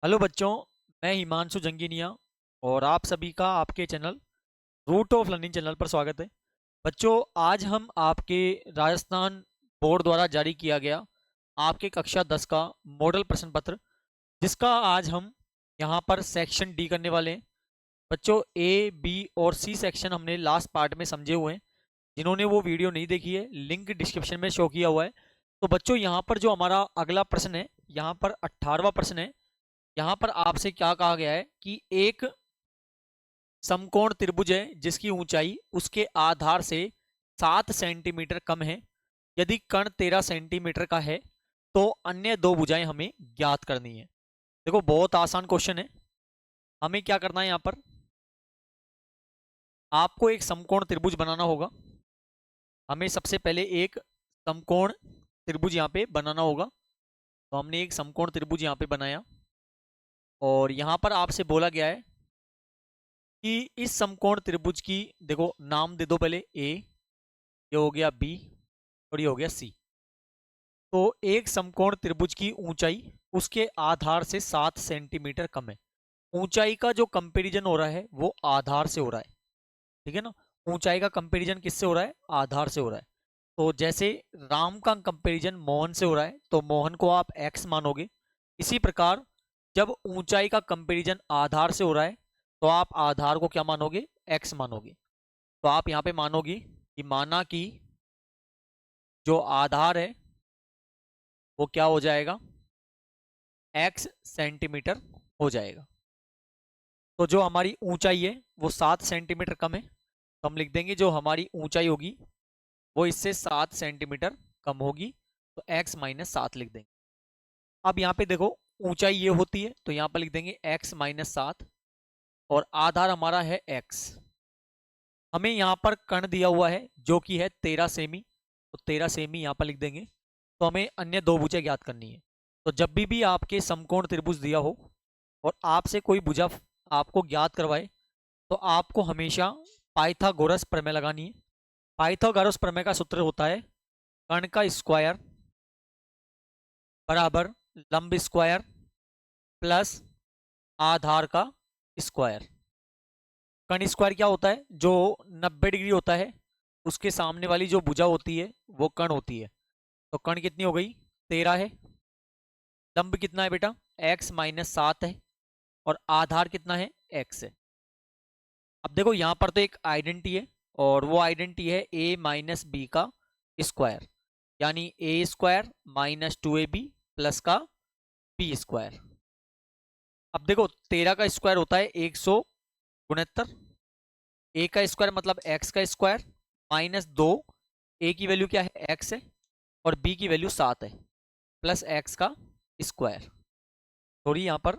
Hello बच्चों। मैं हिमांशु जंगीनिया और आप सभी का आपके channel root of learning channel पर स्वागत है। बच्चों, आज हम आपके राजस्थान बोर्ड द्वारा जारी किया गया आपके कक्षा 10 का मॉडल प्रश्न पत्र, जिसका आज हम यहाँ पर सेक्शन डी करने वाले हैं। बच्चों, ए बी और सी सेक्शन हमने लास्ट पार्ट में समझे हुए हैं। जिन्होंने वो वीडियो नहीं देखी है, लिंक डिस्क्रिप्शन में शो किया हुआ है। तो बच्चों, यहाँ पर जो हमारा अगला प्रश्न है, यहाँ पर 18वां प्रश्न है। यहाँ पर आपसे क्या कहा गया है कि एक समकोण त्रिभुज है जिसकी ऊंचाई उसके आधार से 7 सेंटीमीटर कम है। यदि कर्ण 13 सेंटीमीटर का है तो अन्य दो भुजाएं हमें ज्ञात करनी है। देखो, बहुत आसान क्वेश्चन है। हमें क्या करना है, यहाँ पर आपको एक समकोण त्रिभुज बनाना होगा। हमें सबसे पहले एक समकोण त्रिभुज यहाँ पे बनाना होगा। तो हमने एक समकोण त्रिभुज यहाँ पे बनाया और यहाँ पर आपसे बोला गया है कि इस समकोण त्रिभुज की, देखो नाम दे दो पहले। ए, ये हो गया बी और ये हो गया सी। तो एक समकोण त्रिभुज की ऊंचाई उसके आधार से 7 सेंटीमीटर कम है। ऊंचाई का जो कंपैरिजन हो रहा है वो आधार से हो रहा है। ठीक है ना। ऊंचाई का कंपैरिजन किससे हो रहा है? आधार से हो रहा है। तो जैसे राम का कंपैरिजन मोहन से हो रहा है तो मोहन को आप एक्स मानोगे। इसी प्रकार जब ऊंचाई का कंपैरिजन आधार से हो रहा है तो आप आधार को क्या मानोगे? एक्स मानोगे। तो आप यहाँ पे मानोगी कि माना कि जो आधार है वो क्या हो जाएगा? एक्स सेंटीमीटर हो जाएगा। तो जो हमारी ऊंचाई है वो 7 सेंटीमीटर कम है, तो हम लिख देंगे जो हमारी ऊंचाई होगी वो इससे 7 सेंटीमीटर कम होगी। तो एक्स माइनस 7 लिख देंगे। अब यहाँ पे देखो, ऊंचाई ये होती है तो यहाँ पर लिख देंगे एक्स माइनस 7 और आधार हमारा है एक्स। हमें यहाँ पर कर्ण दिया हुआ है जो कि है 13 सेमी, तो 13 सेमी यहाँ पर लिख देंगे। तो हमें अन्य दो भुजा ज्ञात करनी है। तो जब भी आपके समकोण त्रिभुज दिया हो और आपसे कोई भुजा आपको ज्ञात करवाए तो आपको हमेशा पाइथागोरस प्रमेय लगानी है। पाइथागोरस प्रमेय का सूत्र होता है कर्ण का स्क्वायर बराबर लंब स्क्वायर प्लस आधार का स्क्वायर। कर्ण स्क्वायर क्या होता है? जो 90 डिग्री होता है उसके सामने वाली जो भुजा होती है वो कर्ण होती है। तो कर्ण कितनी हो गई? 13 है। लंब कितना है बेटा? एक्स माइनस 7 है। और आधार कितना है? एक्स है। अब देखो, यहाँ पर तो एक आइडेंटिटी है और वो आइडेंटिटी है ए माइनस बी का स्क्वायर, यानी ए स्क्वायर माइनस 2ab प्लस का बी स्क्वायर। अब देखो, 13 का स्क्वायर होता है 169। ए का स्क्वायर मतलब एक्स का स्क्वायर माइनस 2। ए की वैल्यू क्या है? एक्स है। और बी की वैल्यू 7 है प्लस एक्स का स्क्वायर। थोड़ी यहाँ पर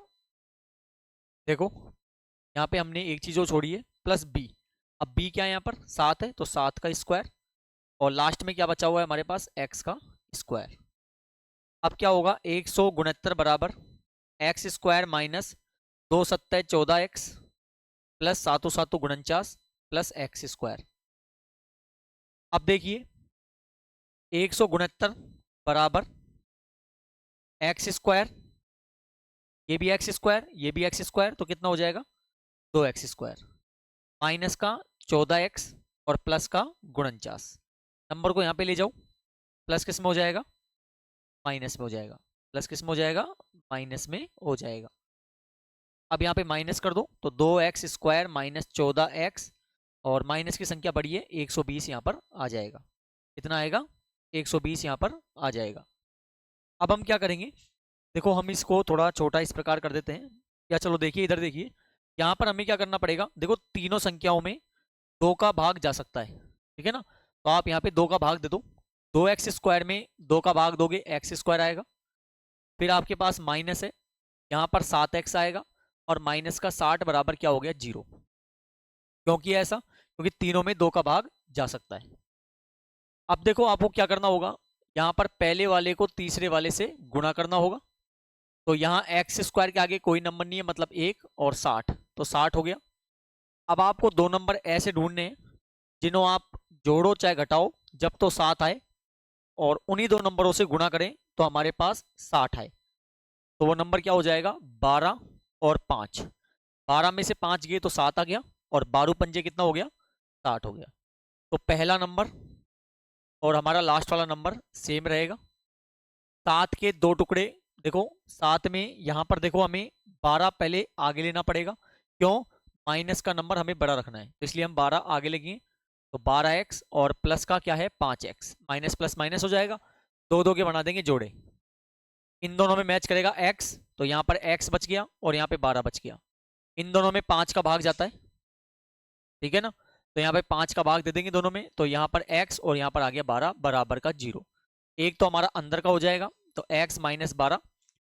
देखो, यहाँ पे हमने एक चीज और छोड़ी है, प्लस बी। अब बी क्या है? यहाँ पर 7 है तो 7 का स्क्वायर। और लास्ट में क्या बचा हुआ है हमारे पास? एक्स का स्क्वायर। अब क्या होगा? 169 बराबर एक्स स्क्वायर माइनस 2 सत्ते 14 x plus 7 7 49 plus x square. अब देखिए, 169 बराबर एक्स स्क्वायर, ये भी एक्स स्क्वायर, ये भी एक्स स्क्वायर, तो कितना हो जाएगा? 2 एक्स स्क्वायर माइनस का 14 एक्स और प्लस का 49। नंबर को यहाँ पे ले जाओ, प्लस किस में हो जाएगा? माइनस में हो जाएगा। प्लस किस में हो जाएगा? माइनस में हो जाएगा। अब यहाँ पे माइनस कर दो तो 2 एक्स स्क्वायर माइनस 14 एक्स और माइनस की संख्या बढ़ी है 120 यहाँ पर आ जाएगा। कितना आएगा? 120 यहाँ पर आ जाएगा। अब हम क्या करेंगे? देखो, हम इसको थोड़ा छोटा इस प्रकार कर देते हैं। या चलो देखिए, इधर देखिए, यहाँ पर हमें क्या करना पड़ेगा? देखो, तीनों संख्याओं में 2 का भाग जा सकता है। ठीक है ना। तो आप यहाँ पे 2 का भाग दे दो। 2 एक्स स्क्वायर में 2 का भाग दोगे एक्स स्क्वायर आएगा। फिर आपके पास माइनस है, यहाँ पर 7 एक्स आएगा। और माइनस का 60 बराबर क्या हो गया? 0। क्यों किया ऐसा? क्योंकि तीनों में 2 का भाग जा सकता है। अब देखो, आपको क्या करना होगा? यहाँ पर पहले वाले को तीसरे वाले से गुणा करना होगा। तो यहाँ एक्स स्क्वायर के आगे कोई नंबर नहीं है, मतलब 1 और 60, तो 60 हो गया। अब आपको दो नंबर ऐसे ढूंढने हैं जिन्हों आप जोड़ो चाहे घटाओ जब तो 7 आए, और उन्हीं दो नंबरों से गुणा करें तो हमारे पास 60 आए। तो वो नंबर क्या हो जाएगा 12 और 5। 12 में से 5 गए तो 7 आ गया, और 12 पंजे कितना हो गया 60 हो गया। तो पहला नंबर और हमारा लास्ट वाला नंबर सेम रहेगा। 7 के 2 टुकड़े, देखो 7 में यहाँ पर देखो हमें 12 पहले आगे लेना पड़ेगा, क्यों, माइनस का नंबर हमें बड़ा रखना है, तो इसलिए हम 12 आगे लेंगे। तो 12x और प्लस का क्या है 5x, माइनस प्लस माइनस हो जाएगा, दो दो के बना देंगे जोड़े, इन दोनों में मैच करेगा x, तो यहाँ पर x बच गया और यहाँ पे 12 बच गया। इन दोनों में 5 का भाग जाता है, ठीक है ना, तो यहाँ पे 5 का भाग दे देंगे दोनों में, तो यहाँ पर x और यहाँ पर आ गया 12 बराबर का 0। एक तो हमारा अंदर का हो जाएगा, तो x माइनस 12,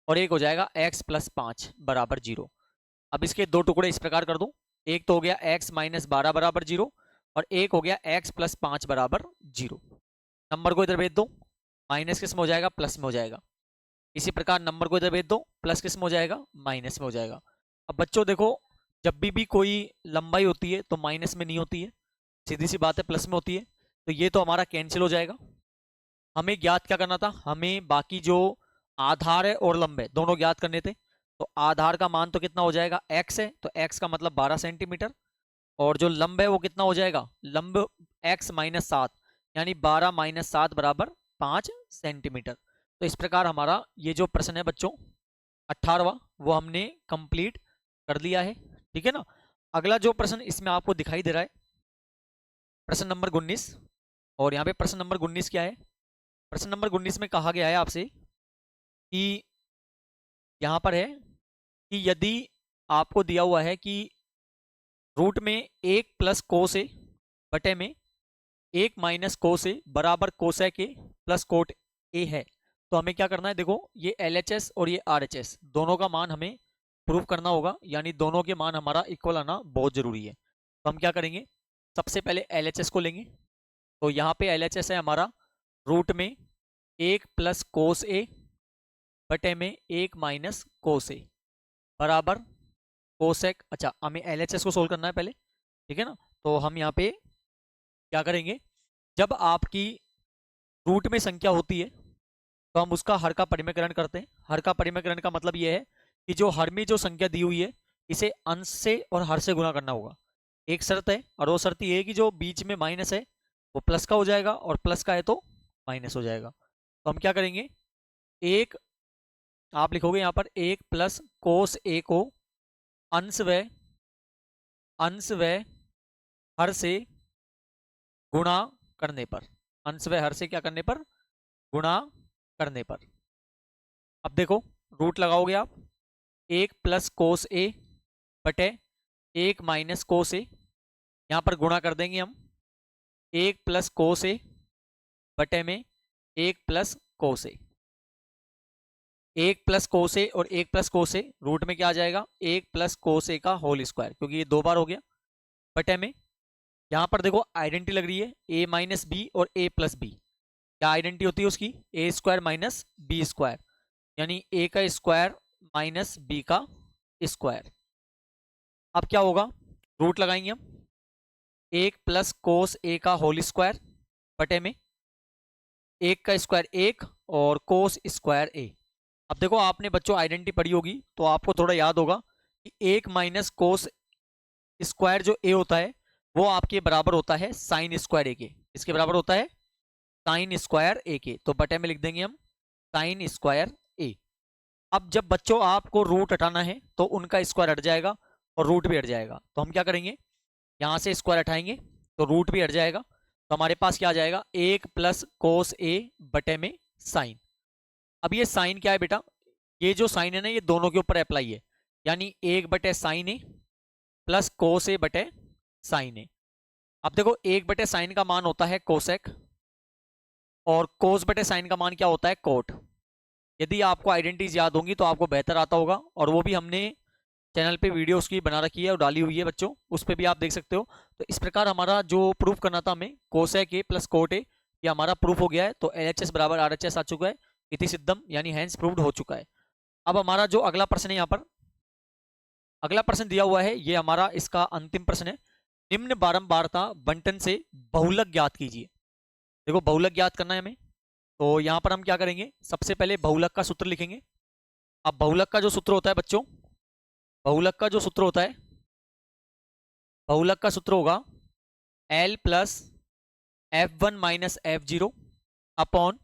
और एक हो जाएगा x प्लस 5 बराबर 0। अब इसके दो टुकड़े इस प्रकार कर दूं, एक तो हो गया x माइनस 12 बराबर 0, और एक हो गया x प्लस 5 बराबर 0। नंबर को इधर भेज दो, माइनस किस में हो जाएगा प्लस में हो जाएगा। इसी प्रकार नंबर को इधर भेज दो, प्लस किस में हो जाएगा माइनस में हो जाएगा। अब बच्चों देखो, जब भी कोई लंबाई होती है तो माइनस में नहीं होती है, सीधी सी बात है प्लस में होती है। तो ये तो हमारा कैंसिल हो जाएगा। हमें ज्ञात क्या करना था, हमें बाकी जो आधार है और लंब है दोनों ज्ञात करने थे। तो आधार का मान तो कितना हो जाएगा x है, तो x का मतलब 12 सेंटीमीटर, और जो लंब है वो कितना हो जाएगा लंब x माइनस 7, यानी 12 माइनस 7 बराबर 5 सेंटीमीटर। तो इस प्रकार हमारा ये जो प्रश्न है बच्चों 18वां वो हमने कंप्लीट कर लिया है, ठीक है ना। अगला जो प्रश्न इसमें आपको दिखाई दे रहा है प्रश्न नंबर 19, और यहाँ पे प्रश्न नंबर 19 क्या है, प्रश्न नंबर 19 में कहा गया है आपसे कि यहाँ पर है कि यदि आपको दिया हुआ है कि रूट में 1 प्लस कोस ए बटे में 1 माइनस कोस ए बराबर cosec A plus cot A है, तो हमें क्या करना है, देखो ये LHS और ये RHS दोनों का मान हमें प्रूव करना होगा, यानी दोनों के मान हमारा इक्वल आना बहुत जरूरी है। तो हम क्या करेंगे, सबसे पहले LHS को लेंगे। तो यहाँ पे LHS है हमारा रूट में 1 प्लस कोस ए बटे में 1 माइनस कोस ए बराबर कोसेक, अच्छा हमें LHS को सोल्व करना है पहले, ठीक है ना। तो हम यहाँ पे क्या करेंगे, जब आपकी रूट में संख्या होती है तो हम उसका हर का परिमेयकरण करते हैं। हर का परिमेयकरण का मतलब ये है कि जो हर में जो संख्या दी हुई है इसे अंश से और हर से गुणा करना होगा। एक शर्त है, और वो शर्त ये है कि जो बीच में माइनस है वो प्लस का हो जाएगा, और प्लस का है तो माइनस हो जाएगा। तो हम क्या करेंगे, एक आप लिखोगे यहाँ पर 1 प्लस कोस ए को अंश व हर से गुणा करने पर, अंश व हर से क्या करने पर गुणा करने पर। अब देखो रूट लगाओगे आप, 1 प्लस कोस ए बटे 1 माइनस कोस ए, यहाँ पर गुणा कर देंगे हम 1 प्लस कोस ए बटे में 1 प्लस कोस ए। 1 प्लस कोस ए और 1 प्लस कोस ए रूट में क्या आ जाएगा 1 प्लस कोस ए का होल स्क्वायर, क्योंकि ये 2 बार हो गया, बटे में यहाँ पर देखो आइडेंटिटी लग रही है a माइनस बी और a प्लस बी। क्या आइडेंटिटी होती है उसकी, ए स्क्वायर माइनस बी स्क्वायर, यानी a का स्क्वायर माइनस b का स्क्वायर। अब क्या होगा, रूट लगाएंगे हम 1 प्लस कोस a का होल स्क्वायर बटे में 1 का स्क्वायर 1 और कोस स्क्वायर a। अब देखो आपने बच्चों आइडेंटिटी पढ़ी होगी तो आपको थोड़ा याद होगा कि 1 माइनस कोस स्क्वायर जो a होता है वो आपके बराबर होता है साइन स्क्वायर ए के। इसके बराबर होता है साइन स्क्वायर ए के, तो बटे में लिख देंगे हम साइन स्क्वायर ए। अब जब बच्चों आपको रूट हटाना है तो उनका स्क्वायर हट जाएगा और रूट भी हट जाएगा, तो हम क्या करेंगे, यहाँ से स्क्वायर हटाएंगे तो रूट भी हट जाएगा, तो हमारे पास क्या आ जाएगा 1 प्लस कोस ए बटे में साइन। अब ये साइन क्या है बेटा, ये जो साइन है ना ये दोनों के ऊपर अप्लाई है, यानी 1 बटे साइन ए प्लस कोस ए बटे साइन ए। अब देखो 1 बटे साइन का मान होता है कोसेक, और कोस बटे साइन का मान क्या होता है कोट। यदि आपको आइडेंटिटीज याद होंगी तो आपको बेहतर आता होगा, और वो भी हमने चैनल पे वीडियो उसकी बना रखी है और डाली हुई है बच्चों, उस पर भी आप देख सकते हो। तो इस प्रकार हमारा जो प्रूफ करना था हमें cosec A plus cot A, ये हमारा प्रूफ हो गया है। तो LHS बराबर RHS आ चुका है, इति सिद्धम यानी हैंस प्रूव्ड हो चुका है। अब हमारा जो अगला प्रश्न है, यहाँ पर अगला प्रश्न दिया हुआ है, ये हमारा इसका अंतिम प्रश्न है। निम्न बारंबारता बंटन से बहुलक ज्ञात कीजिए। देखो बहुलक ज्ञात करना है हमें, तो यहाँ पर हम क्या करेंगे, सबसे पहले बहुलक का सूत्र लिखेंगे। अब बहुलक का जो सूत्र होता है बच्चों, बहुलक का जो सूत्र होता है, बहुलक का सूत्र होगा L plus F1 minus F0 upon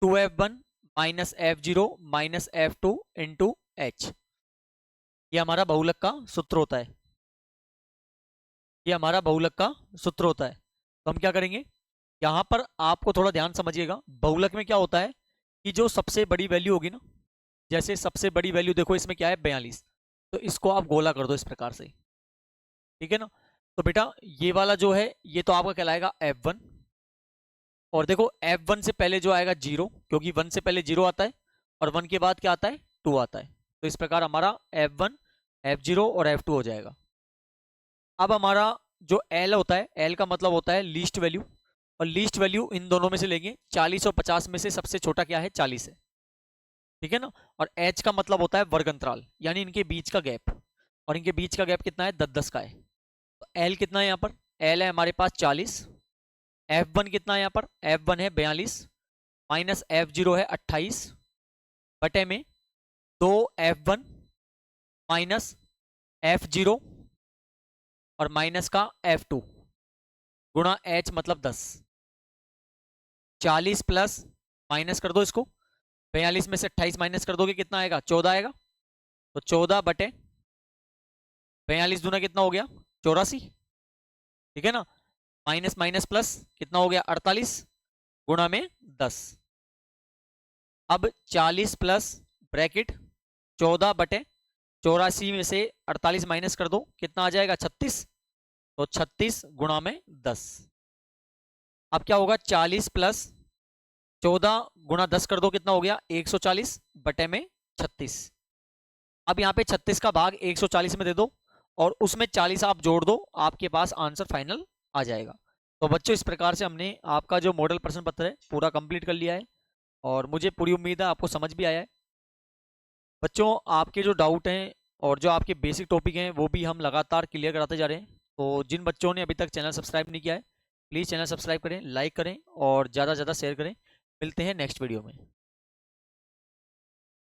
2F1 minus F0 minus F2 into H। ये हमारा बहुलक का सूत्र होता है, ये हमारा बहुलक का सूत्र होता है। तो हम क्या करेंगे, यहां पर आपको थोड़ा ध्यान समझिएगा। बहुलक में क्या होता है कि जो सबसे बड़ी वैल्यू होगी ना, जैसे सबसे बड़ी वैल्यू देखो इसमें क्या है 42, तो इसको आप गोला कर दो इस प्रकार से, ठीक है ना। तो बेटा ये वाला जो है ये तो आपका कहलाएगा F1, और देखो F1 से पहले जो आएगा 0, क्योंकि 1 से पहले 0 आता है और 1 के बाद क्या आता है 2 आता है। तो इस प्रकार हमारा F1 F0 और F2 हो जाएगा। अब हमारा जो L होता है, L का मतलब होता है लीस्ट वैल्यू, और लीस्ट वैल्यू इन दोनों में से लेंगे, 40 और 50 में से सबसे छोटा क्या है 40 है, ठीक है ना। और H का मतलब होता है वर्ग अंतराल, यानी इनके बीच का गैप, और इनके बीच का गैप कितना है 10-10 का है। तो L कितना है यहाँ पर, L है हमारे पास 40, F1 कितना है यहाँ पर, F1 है 42 माइनस F0 है 28 बटे में 2F1 माइनस F0 और माइनस का F2 गुणा H मतलब 10। 40 प्लस माइनस कर दो इसको, 42 में से 28 माइनस कर दोगे कितना आएगा 14 आएगा। तो 14 बटे 42 दूना कितना हो गया 84, ठीक है ना। माइनस माइनस प्लस कितना हो गया 48 गुणा में 10। अब 40 प्लस ब्रैकेट 14 बटे 84 में से 48 माइनस कर दो कितना आ जाएगा 36, तो 36 गुणा में 10। अब क्या होगा 40 प्लस 14 गुणा 10 कर दो कितना हो गया 140 बटे में 36। अब यहाँ पे 36 का भाग 140 में दे दो और उसमें 40 आप जोड़ दो, आपके पास आंसर फाइनल आ जाएगा। तो बच्चों इस प्रकार से हमने आपका जो मॉडल प्रश्न पत्र है पूरा कंप्लीट कर लिया है, और मुझे पूरी उम्मीद है आपको समझ भी आया है। बच्चों आपके जो डाउट हैं और जो आपके बेसिक टॉपिक हैं वो भी हम लगातार क्लियर कराते जा रहे हैं। तो जिन बच्चों ने अभी तक चैनल सब्सक्राइब नहीं किया है, प्लीज़ चैनल सब्सक्राइब करें, लाइक करें और ज़्यादा से ज़्यादा शेयर करें। मिलते हैं नेक्स्ट वीडियो में।